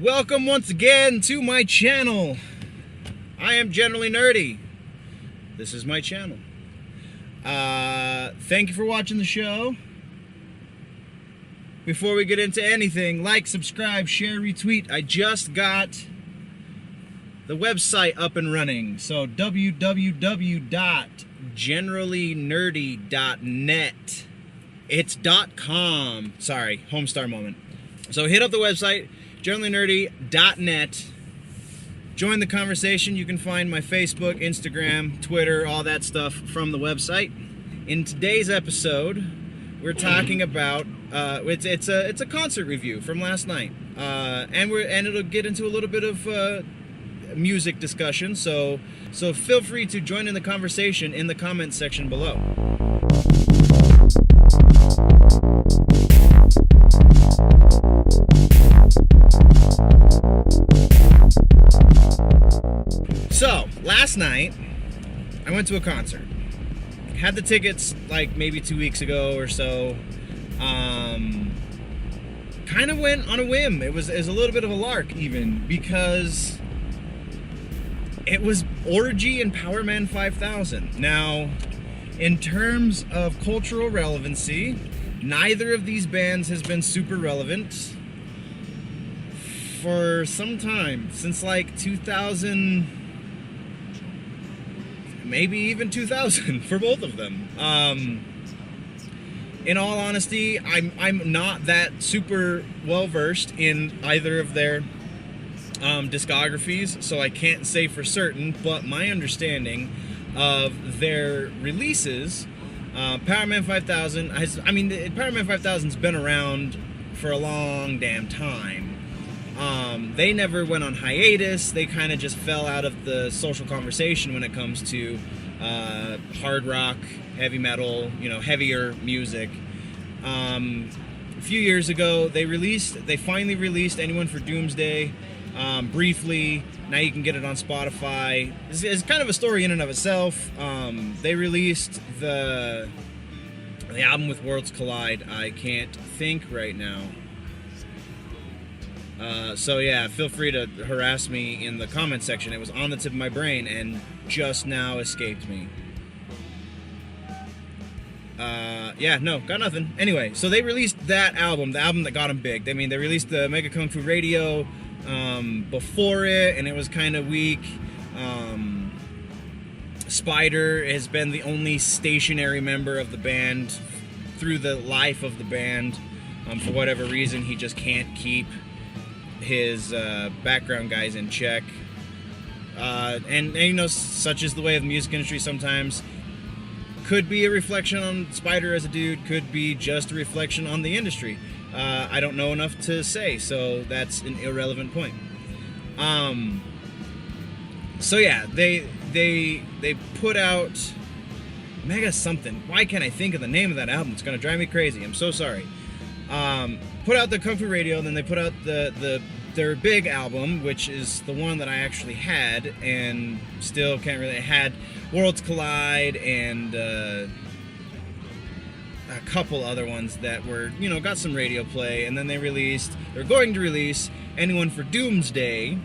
Welcome once again to my channel. I am generally nerdy. This is my channel. Thank you for watching the show. Before we get into anything, like, subscribe, share, retweet. I just got the website up and running. So www.generallynerdy.net. It's .com. Sorry, Homestar moment. So hit up the website, generallynerdy.net. Join the conversation. You can find my Facebook, Instagram, Twitter, all that stuff from the website. In today's episode, we're talking about it's a concert review from last night, and it'll get into a little bit of music discussion. So feel free to join in the conversation in the comments section below. So, last night, I went to a concert. Had the tickets like maybe 2 weeks ago or so. Kind of went on a whim. It was a little bit of a lark even, because it was Orgy and Powerman 5000. Now, in terms of cultural relevancy, neither of these bands has been super relevant for some time, since like 2000, maybe even 2000 for both of them. In all honesty, I'm not that super well versed in either of their discographies, so I can't say for certain, but my understanding of their releases, Powerman 5000, Powerman 5000's been around for a long damn time. They never went on hiatus. They kind of just fell out of the social conversation when it comes to hard rock, heavy metal, heavier music. A few years ago, they finally released Anyone for Doomsday, briefly. Now you can get it on Spotify. It's kind of a story in and of itself. They released the album with Worlds Collide. I can't think right now. So yeah, feel free to harass me in the comment section. It was on the tip of my brain and just now escaped me. Yeah, no, got nothing. Anyway, so they released that album, the album that got them big. They released the Mega Kung Fu Radio before it, and it was kind of weak. Spider has been the only stationary member of the band through the life of the band. For whatever reason, he just can't keep his background guys in check, and such is the way of the music industry sometimes. Could be a reflection on Spider as a dude, could be just a reflection on the industry. I don't know enough to say, so that's an irrelevant point. So yeah, they put out Mega something. Why can't I think of the name of that album? It's gonna drive me crazy. I'm so sorry. Put out the Kung Fu Radio, then they put out their big album, which is the one that I actually had and still can't really. It had Worlds Collide and a couple other ones that were, got some radio play, and then they're going to release Anyone for Doomsday.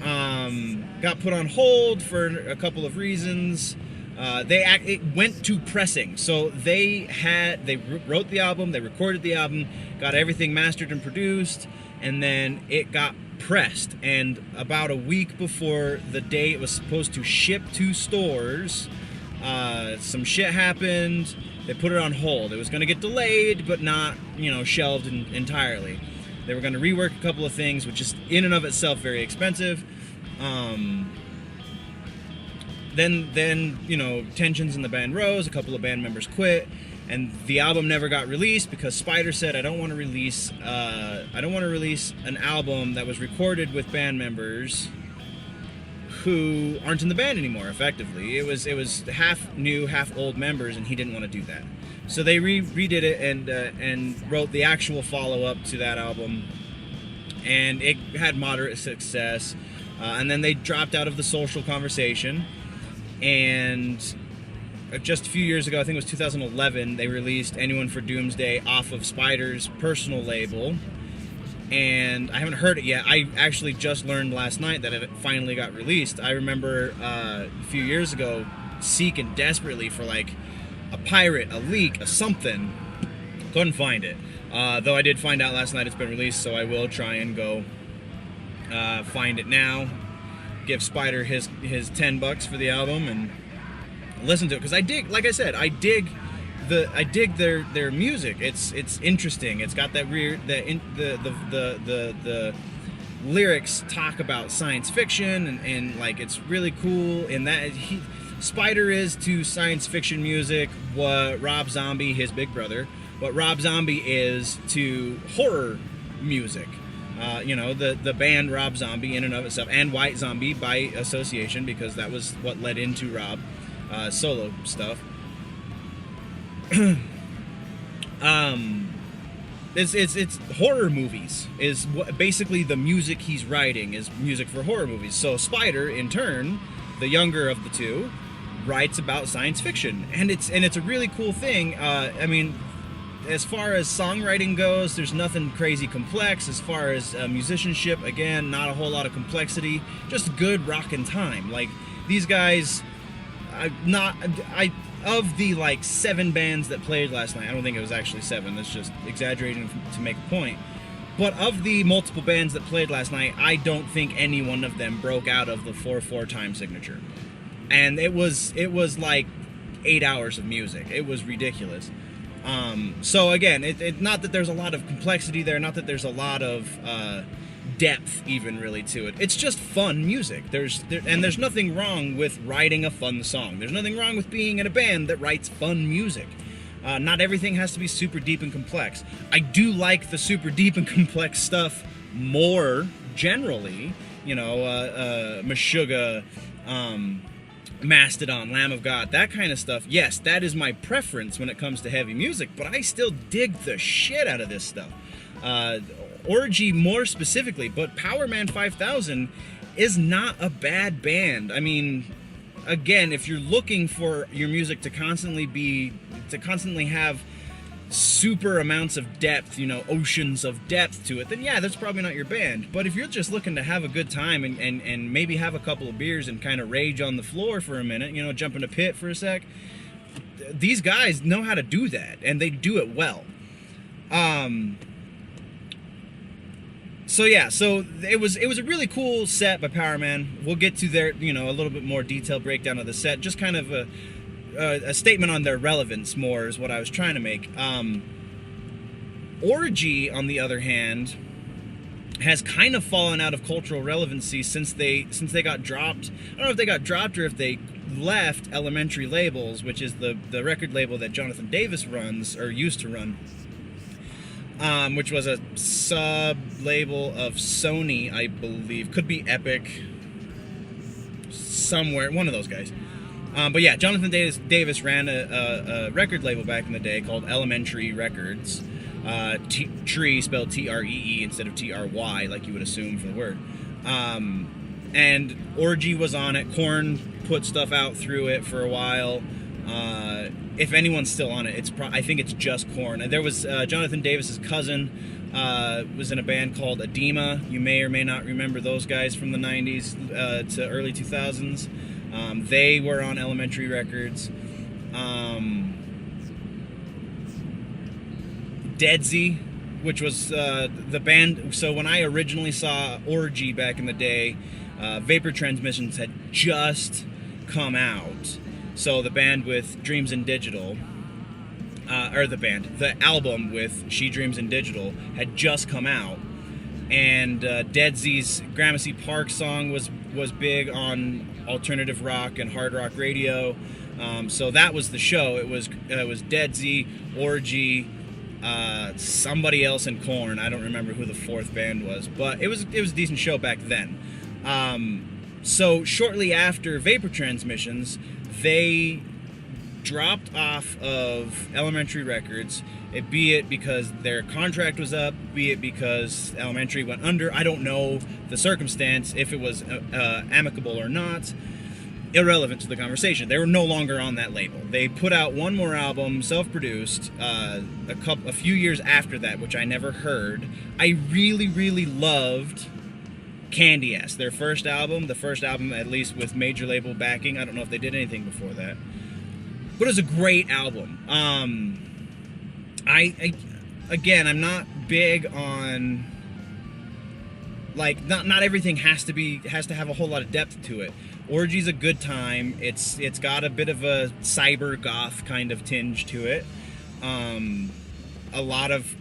Got put on hold for a couple of reasons. It went to pressing, so they wrote the album, they recorded the album, got everything mastered and produced, and then it got pressed. And about a week before the day it was supposed to ship to stores, some shit happened. They put it on hold. It was going to get delayed, but not, shelved entirely. They were going to rework a couple of things, which is in and of itself very expensive. Then tensions in the band rose. A couple of band members quit, and the album never got released because Spider said, "I don't want to release an album that was recorded with band members who aren't in the band anymore." Effectively, it was half new, half old members, and he didn't want to do that. So they redid it and wrote the actual follow-up to that album, and it had moderate success. And then they dropped out of the social conversation. And just a few years ago, I think it was 2011, they released Anyone for Doomsday off of Spider's personal label. and I haven't heard it yet. I actually just learned last night that it finally got released. I remember a few years ago seeking desperately for like a pirate, a leak, a something. Couldn't find it. Though I did find out last night it's been released, so I will try and go find it now. Give Spider his $10 for the album and listen to it, because I dig, like I said, I dig their music. It's interesting. It's got that the lyrics talk about science fiction and like it's really cool. And that Spider is to science fiction music what Rob Zombie, his big brother, what Rob Zombie is to horror music. The band Rob Zombie in and of itself, and White Zombie by association, because that was what led into Rob solo stuff. It's horror movies is what basically the music he's writing is music for horror movies. So Spider, in turn, the younger of the two, writes about science fiction, and it's a really cool thing. I mean, as far as songwriting goes, there's nothing crazy complex. As far as musicianship, again, not a whole lot of complexity. Just good rockin' time. Like these guys, of the like 7 bands that played last night. I don't think it was actually 7. That's just exaggerating to make a point. But of the multiple bands that played last night, I don't think any one of them broke out of the 4/4 time signature. And it was like 8 hours of music. It was ridiculous. So again, not that there's a lot of complexity there, not that there's a lot of depth even really to it. It's just fun music. There's nothing wrong with writing a fun song. There's nothing wrong with being in a band that writes fun music. Not everything has to be super deep and complex. I do like the super deep and complex stuff more generally. Meshuggah, Mastodon, Lamb of God, that kind of stuff. Yes, that is my preference when it comes to heavy music, but I still dig the shit out of this stuff. Orgy more specifically, but Powerman 5000 is not a bad band. I mean, again, if you're looking for your music to constantly have super amounts of depth, oceans of depth to it, then yeah, that's probably not your band. But if you're just looking to have a good time and maybe have a couple of beers and kind of rage on the floor for a minute, jump in a pit for a sec, these guys know how to do that, and they do it well. So it was a really cool set by Powerman. We'll get to their, a little bit more detailed breakdown of the set. Just kind of a statement on their relevance more is what I was trying to make. Orgy, on the other hand, has kind of fallen out of cultural relevancy since they got dropped. I don't know if they got dropped or if they left Elementary Labels, which is the record label that Jonathan Davis runs, or used to run. Which was a sub-label of Sony, I believe. Could be Epic. Somewhere. One of those guys. But yeah, Jonathan Davis ran a record label back in the day called Elementary Records. Tree spelled T-R-E-E instead of T-R-Y, like you would assume from the word. And Orgy was on it. Korn put stuff out through it for a while. If anyone's still on it, I think it's just Korn. There was Jonathan Davis's cousin was in a band called Edema. You may or may not remember those guys from the 90s to early 2000s. They were on Elementary Records. Deadsy, which was the band. So when I originally saw Orgy back in the day, Vapor Transmissions had just come out. So the band with Dreams in Digital, the album with She Dreams in Digital had just come out, and Deadsy's Gramercy Park song was big on alternative rock and hard rock radio. So that was the show. It was Deadsy, Orgy, somebody else in Korn. I don't remember who the fourth band was, but it was a decent show back then. So shortly after Vapor Transmissions, they dropped off of Elementary Records, be it because their contract was up, be it because Elementary went under. I don't know the circumstance, if it was amicable or not. irrelevant to the conversation. They were no longer on that label. They put out one more album, self-produced, a few years after that, which I never heard. I really, really loved Candy Ass, their first album, the first album at least with major label backing. I don't know if they did anything before that, but it was a great album. Again, I'm not big on, like, not everything has to have a whole lot of depth to it. Orgy's a good time. It's got a bit of a cyber goth kind of tinge to it. A lot of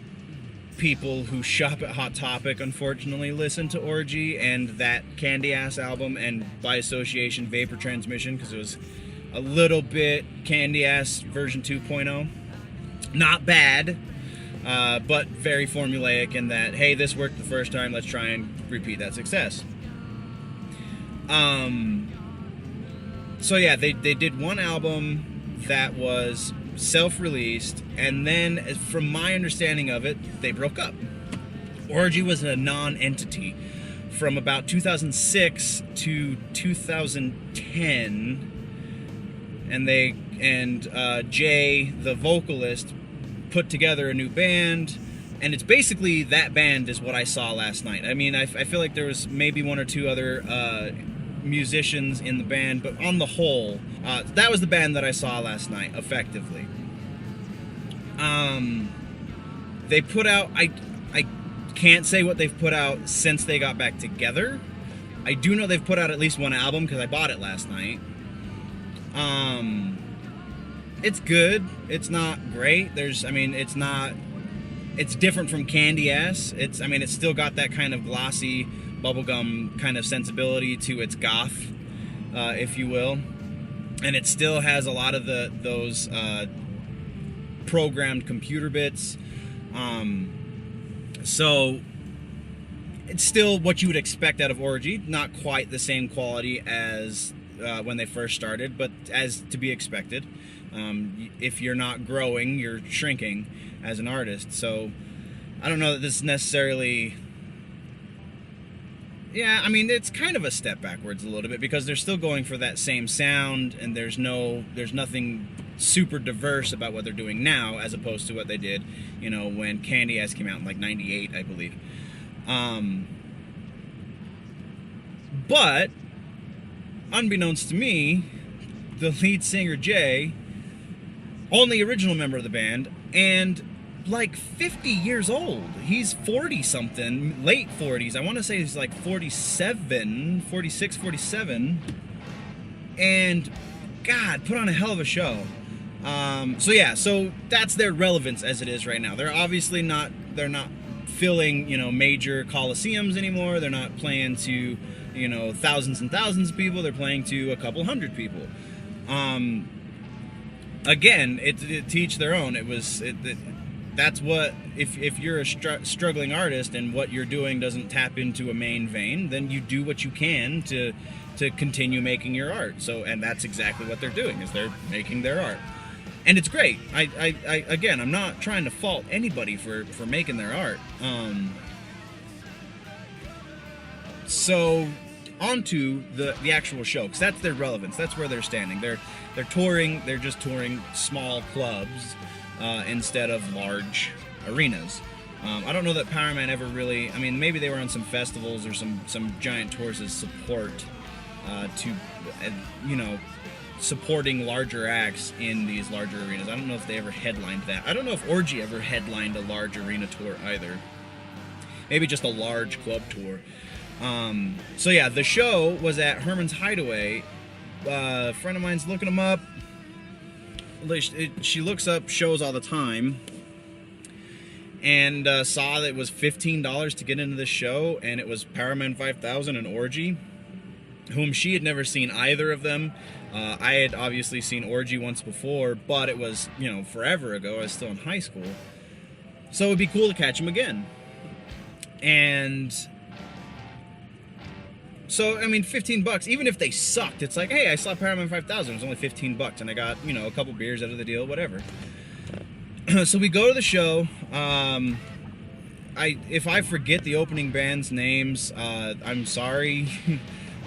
people who shop at Hot Topic unfortunately listen to Orgy and that Candy Ass album, and by association Vapor Transmission, because it was a little bit Candy Ass version 2.0. Not bad, but very formulaic in that, hey, this worked the first time, let's try and repeat that success. So yeah, they did one album that was self-released, and then, from my understanding of it, they broke up. Orgy was a non-entity from about 2006 to 2010, and Jay, the vocalist, put together a new band, and it's basically that band is what I saw last night. I mean, I feel like there was maybe one or two other musicians in the band, but on the whole, that was the band that I saw last night, effectively. They put out, I can't say what they've put out since they got back together. I do know they've put out at least one album, because I bought it last night. It's good. It's not great. It's different from Candy Ass. It's still got that kind of glossy bubblegum kind of sensibility to its goth, if you will, and it still has a lot of those programmed computer bits, so it's still what you would expect out of Orgy. Not quite the same quality as when they first started, but as to be expected. If you're not growing, you're shrinking as an artist. So I don't know that this is necessarily, yeah, I mean, it's kind of a step backwards a little bit, because they're still going for that same sound, and there's nothing super diverse about what they're doing now, as opposed to what they did, when Candy Ass came out in like '98, I believe. But unbeknownst to me, the lead singer Jay, only original member of the band, and like 50 years old. He's 40 something, late 40s. I want to say he's like 47, 46, 47. And God, put on a hell of a show. So yeah, so that's their relevance as it is right now. They're obviously not filling, major coliseums anymore. They're not playing to, thousands and thousands of people. They're playing to a couple hundred people. Again, to each their own. That's what, if you're a struggling artist and what you're doing doesn't tap into a main vein, then you do what you can to continue making your art. So, and that's exactly what they're doing, is they're making their art. And it's great. Again, I'm not trying to fault anybody for making their art. So, onto the actual show, because that's their relevance. That's where they're standing. They're touring. They're just touring small clubs instead of large arenas. I don't know that Powerman ever really, maybe they were on some festivals or some giant tours as support supporting larger acts in these larger arenas. I don't know if they ever headlined that. I don't know if Orgy ever headlined a large arena tour either. Maybe just a large club tour. So yeah, the show was at Herman's Hideaway. A friend of mine's looking them up. She looks up shows all the time, and saw that it was $15 to get into this show, and it was Powerman 5000 and Orgy, whom she had never seen either of them. I had obviously seen Orgy once before, but it was, forever ago. I was still in high school. So it would be cool to catch them again. And so, $15, even if they sucked, it's like, hey, I saw Powerman 5000, it was only $15, and I got, a couple beers out of the deal, whatever. So we go to the show. If I forget the opening band's names, I'm sorry.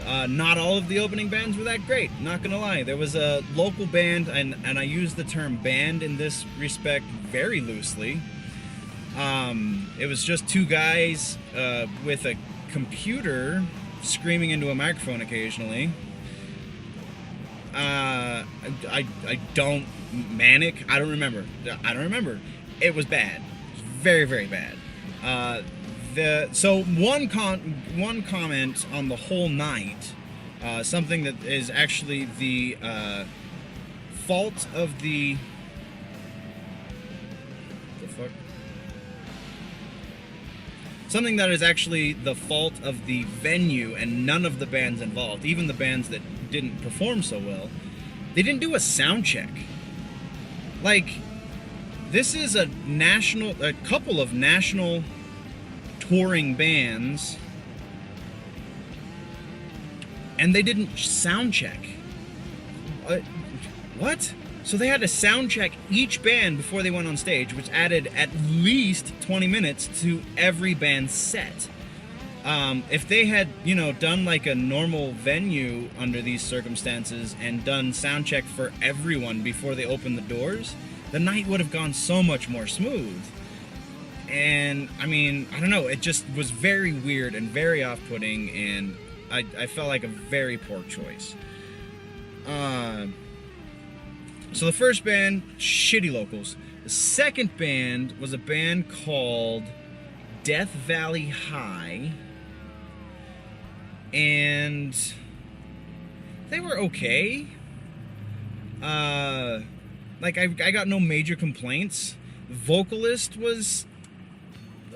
Not all of the opening bands were that great, not gonna lie. There was a local band, and I use the term band in this respect very loosely. It was just two guys with a computer screaming into a microphone occasionally. I don't remember. It was bad. It was very, very bad. So one comment on the whole night, something that is actually the fault of the fuck. Something that is actually the fault of the venue and none of the bands involved, even the bands that didn't perform so well, they didn't do a sound check. Like, this is a couple of national touring bands, and they didn't sound check. What? So they had to sound check each band before they went on stage, which added at least 20 minutes to every band's set. If they had, done like a normal venue under these circumstances and done sound check for everyone before they opened the doors, the night would have gone so much more smooth. And I mean, I don't know, it just was very weird and very off-putting, and I felt like a very poor choice. So the first band, shitty locals. The second band was a band called Death Valley High, and they were okay. Like, I got no major complaints. The vocalist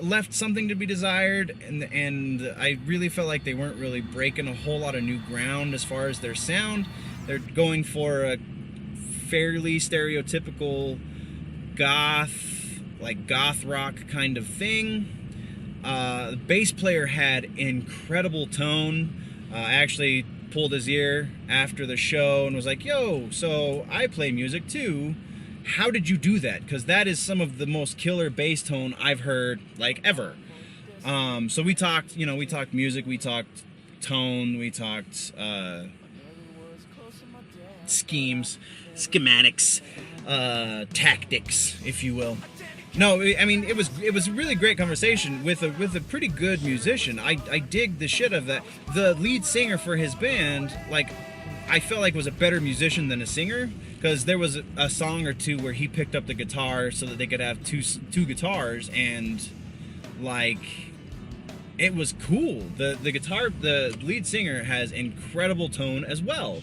left something to be desired, and I really felt like they weren't really breaking a whole lot of new ground as far as their sound. They're going for a fairly stereotypical goth rock kind of thing. The bass player had incredible tone. I actually pulled his ear after the show and was like, yo, so I play music too. How did you do that? Because that is some of the most killer bass tone I've heard, like, ever. So we talked music, we talked tone, we talked schematics, tactics, if you will. No, I mean, it was a really great conversation with a pretty good musician. I dig the shit of that. The lead singer for his band, like, I felt like was a better musician than a singer, because there was a song or two where he picked up the guitar so that they could have two guitars, and like, it was cool. The lead singer has incredible tone as well.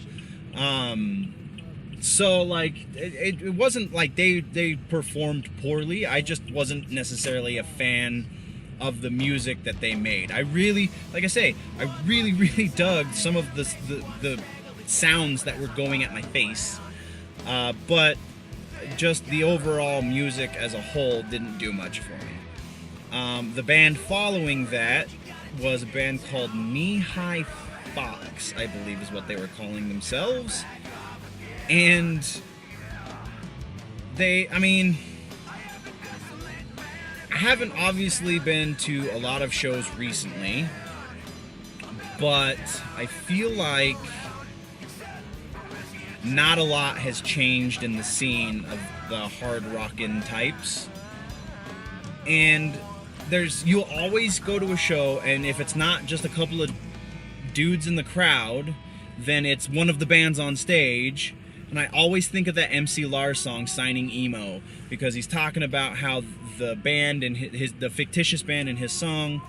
So like, it wasn't like they performed poorly. I just wasn't necessarily a fan of the music that they made. I really dug some of the sounds that were going at my face, but just the overall music as a whole didn't do much for me. The band following that was a band called Knee High Fox, I believe is what they were calling themselves. And I haven't obviously been to a lot of shows recently, but I feel like not a lot has changed in the scene of the hard rockin' types. And you'll always go to a show, and if it's not just a couple of dudes in the crowd, then it's one of the bands on stage. And I always think of that MC Lars song, Signing Emo, because he's talking about how the band and the fictitious band in his song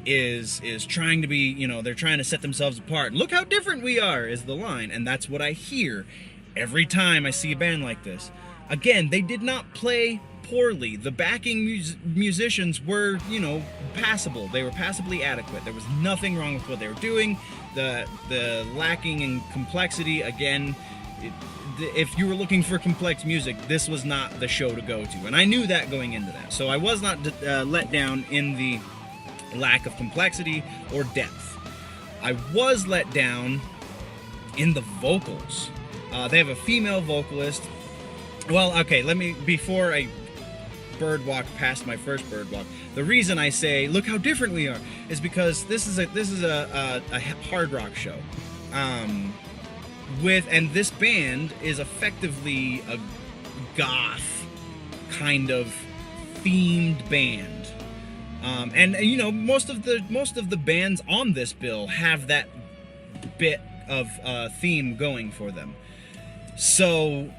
is trying to be, they're trying to set themselves apart. Look how different we are, is the line. And that's what I hear every time I see a band like this. Again, they did not play poorly. The backing musicians were, passable. They were passably adequate. There was nothing wrong with what they were doing. The lacking in complexity, again, if you were looking for complex music, this was not the show to go to. And I knew that going into that. So I was not let down in the lack of complexity or depth. I was let down in the vocals. They have a female vocalist. Well, okay, before I birdwalk past my first birdwalk, The reason I say look how different we are is because this is a hard rock show, and this band is effectively a goth kind of themed band, and you know most of the bands on this bill have that bit of theme going for them. So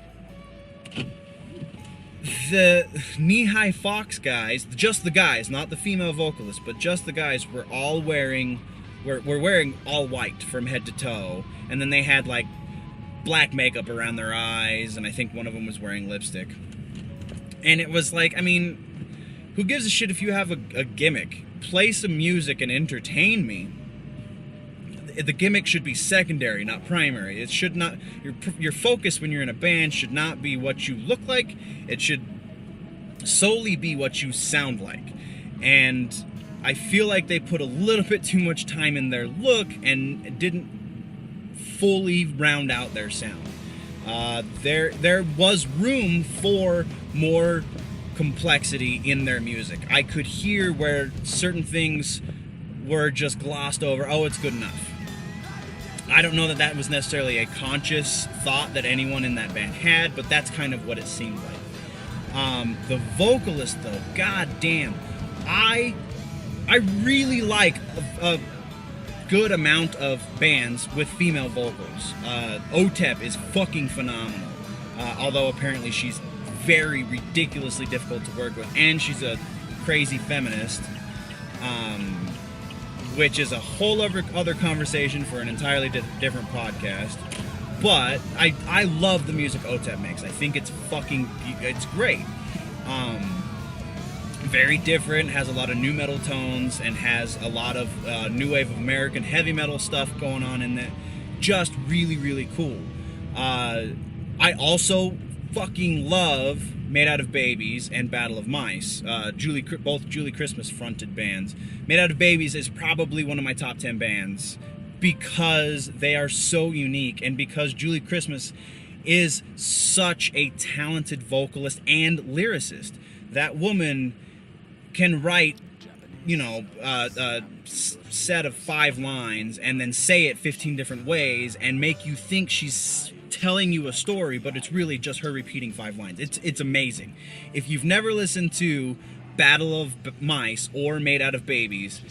the Knee-High Fox guys, just the guys, not the female vocalists, but just the guys, were all wearing all white from head to toe, and then they had like black makeup around their eyes, and I think one of them was wearing lipstick. And it was like, I mean, who gives a shit if you have a gimmick? Play some music and entertain me. The gimmick should be secondary, not primary. It should not, your focus when you're in a band should not be what you look like. It should solely be what you sound like. And I feel like they put a little bit too much time in their look and didn't fully round out their sound. There was room for more complexity in their music. I could hear where certain things were just glossed over. Oh, it's good enough. I don't know that that was necessarily a conscious thought that anyone in that band had, but that's kind of what it seemed like. The vocalist, though, goddamn, I really like a good amount of bands with female vocals. OTEP is fucking phenomenal, although apparently she's very ridiculously difficult to work with, and she's a crazy feminist. Which is a whole other conversation for an entirely different podcast. But I love the music OTEP makes. I think it's great. Very different, has a lot of new metal tones, and has a lot of new wave of American heavy metal stuff going on in there. Just really, really cool. I also fucking love Made Out of Babies and Battle of Mice, both Julie Christmas fronted bands. Made Out of Babies is probably one of my top 10 bands because they are so unique, and because Julie Christmas is such a talented vocalist and lyricist. That woman can write, you know, a set of 5 lines and then say it 15 different ways and make you think she's telling you a story, but it's really just her repeating 5 lines. It's amazing. If you've never listened to Battle of Mice or Made Out of Babies,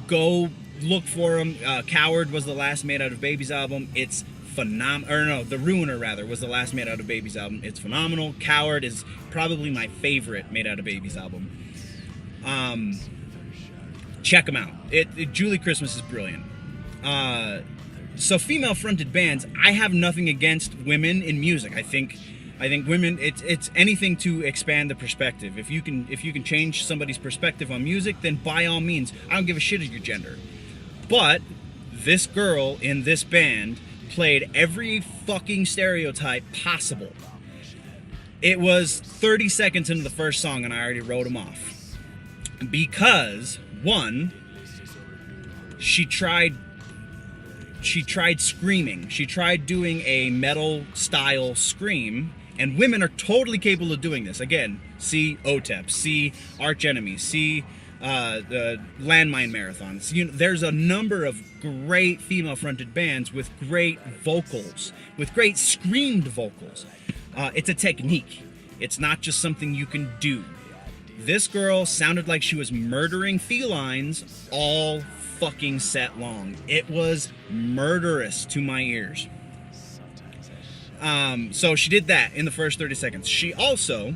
go look for them. Coward was the last Made Out of Babies album. It's phenomenal. Or no, The Ruiner rather was the last Made Out of Babies album. It's phenomenal. Coward is probably my favorite Made Out of Babies album. Check them out. Julie Christmas is brilliant. So female-fronted bands, I have nothing against women in music. I think women, it's anything to expand the perspective. If you can change somebody's perspective on music, then by all means, I don't give a shit of your gender. But this girl in this band played every fucking stereotype possible. It was 30 seconds into the first song and I already wrote them off. Because, one, she tried screaming. She tried doing a metal style scream, and women are totally capable of doing this. Again, see OTEP, see Arch Enemy, see the Landmine Marathons. You know, there's a number of great female-fronted bands with great vocals, with great screamed vocals. It's a technique. It's not just something you can do. This girl sounded like she was murdering felines all fucking set long. It was murderous to my ears. So she did that in the first 30 seconds. She also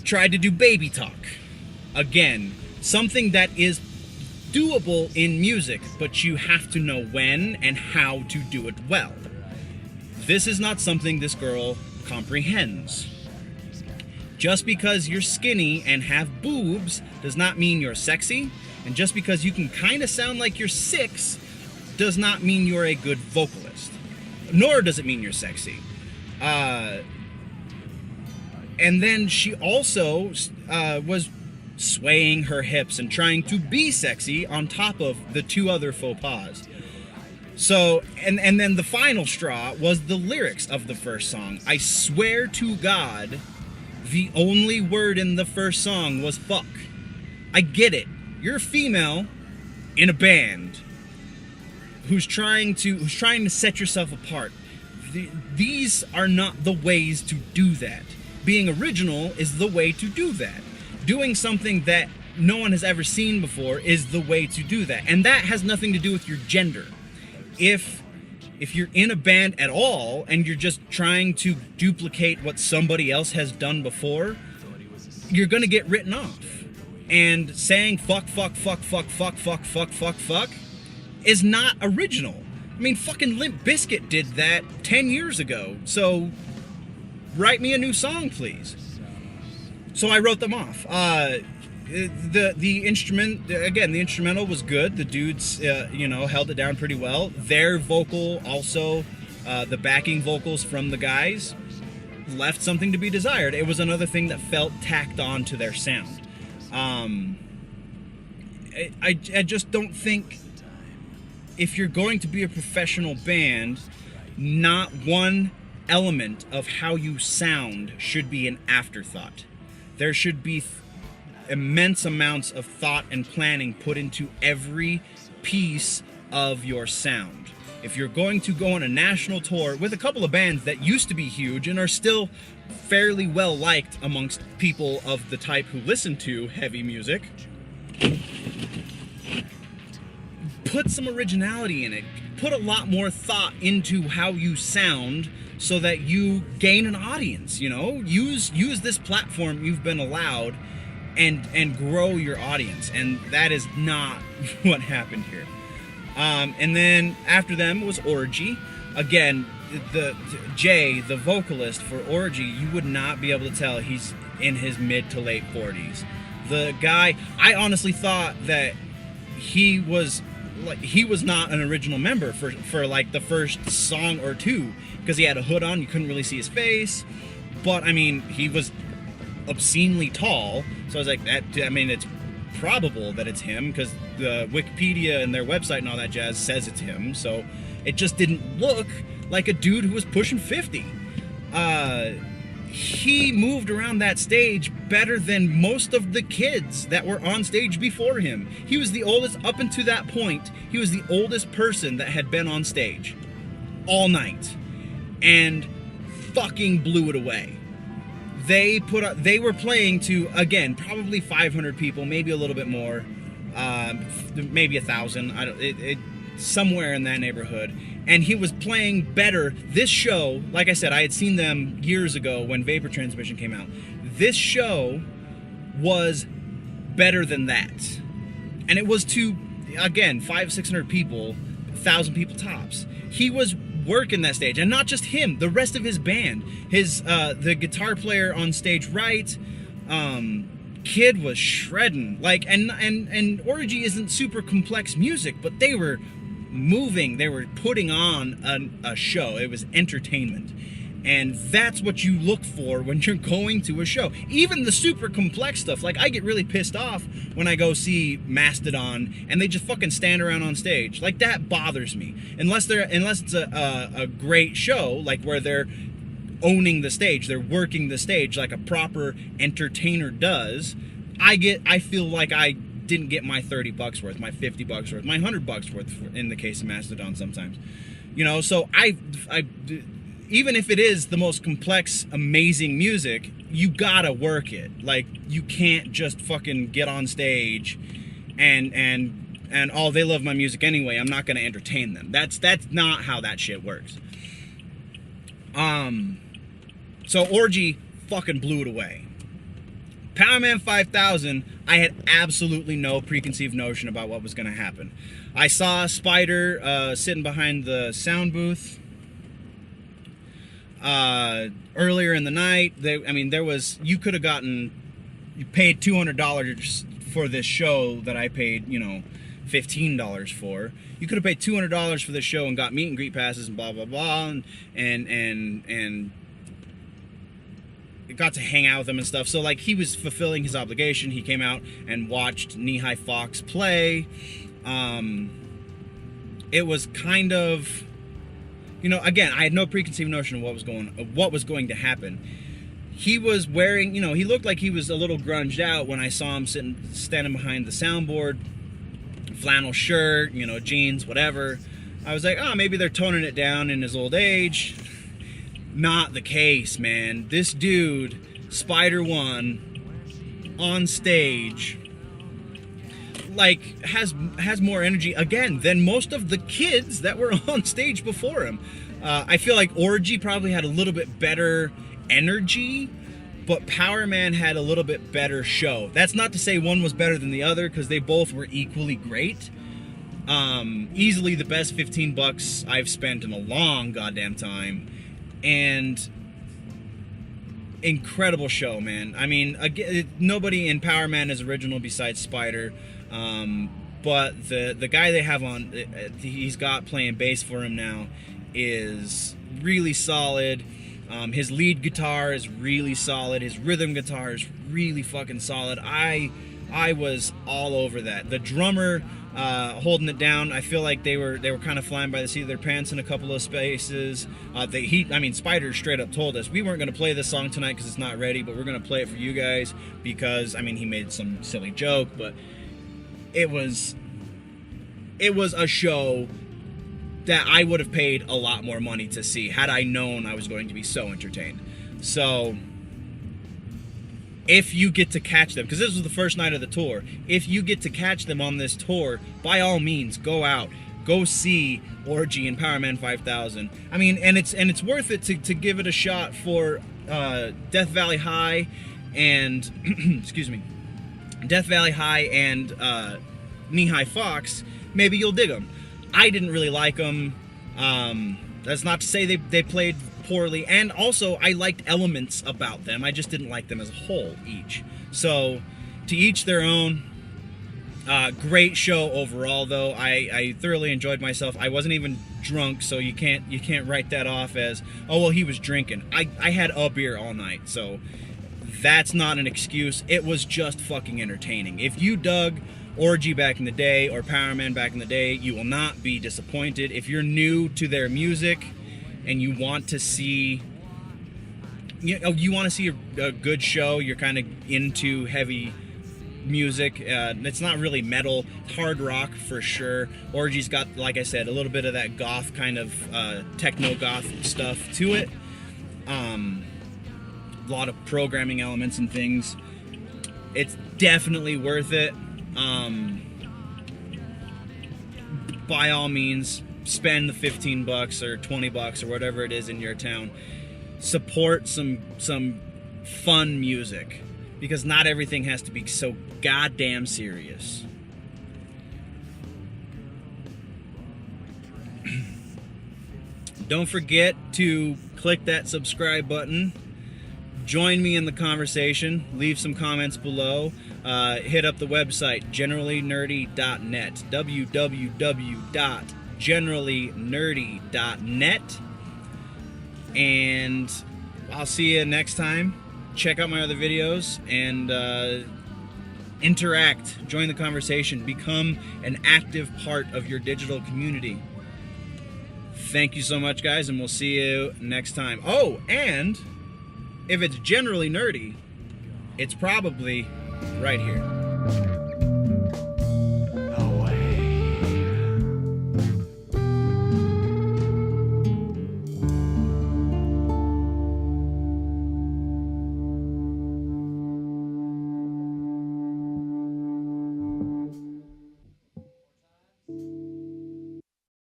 tried to do baby talk. Again, something that is doable in music, but you have to know when and how to do it well. This is not something this girl comprehends. Just because you're skinny and have boobs does not mean you're sexy. And just because you can kind of sound like you're 6 does not mean you're a good vocalist. Nor does it mean you're sexy. And then she also was swaying her hips and trying to be sexy on top of the 2 other faux pas. So, and then the final straw was the lyrics of the first song. I swear to God, the only word in the first song was fuck. I get it. You're a female in a band who's trying to set yourself apart. These are not the ways to do that. Being original is the way to do that. Doing something that no one has ever seen before is the way to do that. And that has nothing to do with your gender. If you're in a band at all and you're just trying to duplicate what somebody else has done before, you're gonna get written off. And saying fuck is not original. I mean, fucking Limp Bizkit did that 10 years ago. So write me a new song, please. So I wrote them off. The instrumental was good. The dudes, held it down pretty well. Their vocal also, the backing vocals from the guys, left something to be desired. It was another thing that felt tacked on to their sound. I just don't think, if you're going to be a professional band, not one element of how you sound should be an afterthought. There should be immense amounts of thought and planning put into every piece of your sound. If you're going to go on a national tour with a couple of bands that used to be huge and are still fairly well liked amongst people of the type who listen to heavy music, put some originality in it. Put a lot more thought into how you sound so that you gain an audience, Use this platform you've been allowed and grow your audience. And that is not what happened here. And then after them was Orgy. Again, Jay, the vocalist for Orgy, you would not be able to tell he's in his mid to late 40s. The guy, I honestly thought that he was not an original member for like the first song or two, because he had a hood on, you couldn't really see his face. But I mean, he was obscenely tall, so I was like, it's probable that it's him, because the Wikipedia and their website and all that jazz says it's him. So it just didn't look like a dude who was pushing 50. He moved around that stage better than most of the kids that were on stage before him. He was the oldest, up until that point, he was the oldest person that had been on stage all night, and fucking blew it away. They were playing to, again, probably 500 people, maybe a little bit more, maybe 1,000, somewhere in that neighborhood. And he was playing better. This show, like I said, I had seen them years ago when Vapor Transmission came out. This show was better than that. And it was to, again, 500-600 people, 1,000 people tops. He was working that stage, and not just him, the rest of his band. The guitar player on stage right, kid was shredding. Like, and Orgy isn't super complex music, but they were moving, they were putting on a show. It was entertainment, and that's what you look for when you're going to a show. Even the super complex stuff, like I get really pissed off when I go see Mastodon and they just fucking stand around on stage. Like, that bothers me. Unless it's a great show, like where they're owning the stage, they're working the stage like a proper entertainer does. I feel like I didn't get my $30 worth, my $50 worth, my $100 worth in the case of Mastodon sometimes. So I even if it is the most complex, amazing music, you gotta work it. Like, you can't just fucking get on stage and oh, they love my music anyway, I'm not gonna entertain them. That's not how that shit works. So Orgy fucking blew it away. Powerman 5000, I had absolutely no preconceived notion about what was going to happen. I saw Spider sitting behind the sound booth earlier in the night. You could have you paid $200 for this show that I paid, $15 for. You could have paid $200 for this show and got meet and greet passes and blah blah blah, and got to hang out with him and stuff. So like, he was fulfilling his obligation. He came out and watched Knee-High Fox play. It was kind of, again, I had no preconceived notion of what was going to happen. he was wearing, he looked like he was a little grunged out when I saw him standing behind the soundboard, flannel shirt, jeans, whatever. I was like, oh, maybe they're toning it down in his old age. Not the case, man. This dude, Spider One, on stage, like, has more energy again than most of the kids that were on stage before him. I feel like Orgy probably had a little bit better energy, but Powerman had a little bit better show. That's not to say one was better than the other, because they both were equally great. Easily the best $15 I've spent in a long goddamn time, and incredible show, man. I mean, again, nobody in Powerman is original besides Spider, but the guy they have on, he's got playing bass for him now, is really solid. His lead guitar is really solid. His rhythm guitar is really fucking solid. I was all over that. The drummer holding it down. I feel like they were kind of flying by the seat of their pants in a couple of spaces. Spider straight up told us we weren't going to play this song tonight because it's not ready, but we're going to play it for you guys because, he made some silly joke, but it was a show that I would have paid a lot more money to see had I known I was going to be so entertained. So if you get to catch them, because this was the first night of the tour, if you get to catch them on this tour, by all means, go out, go see Orgy and Powerman 5000. And it's worth it to give it a shot for Death Valley High and excuse me, Death Valley High and Knee High Fox. Maybe you'll dig them. I didn't really like them. That's not to say they played poorly, and also I liked elements about them. I just didn't like them as a whole each. So to each their own. Great show overall, though. I thoroughly enjoyed myself. I wasn't even drunk, so you can't write that off as, oh well, he was drinking. I had a beer all night, so that's not an excuse. It was just fucking entertaining. If you dug Orgy back in the day or Powerman back in the day, you will not be disappointed. If you're new to their music and you want to see a good show, you're kind of into heavy music, it's not really metal, hard rock for sure. Orgy's got, like I said, a little bit of that goth kind of techno goth stuff to it. A lot of programming elements and things. It's definitely worth it. By all means, spend the $15 or $20 or whatever it is in your town. Support some fun music, because not everything has to be so goddamn serious. Don't forget to click that subscribe button. Join me in the conversation. Leave some comments below. Hit up the website, generallynerdy.net. www.generallynerdy.net. And I'll see you next time. Check out my other videos and interact. Join the conversation. Become an active part of your digital community. Thank you so much, guys, and we'll see you next time. Oh, and if it's generally nerdy, it's probably right here.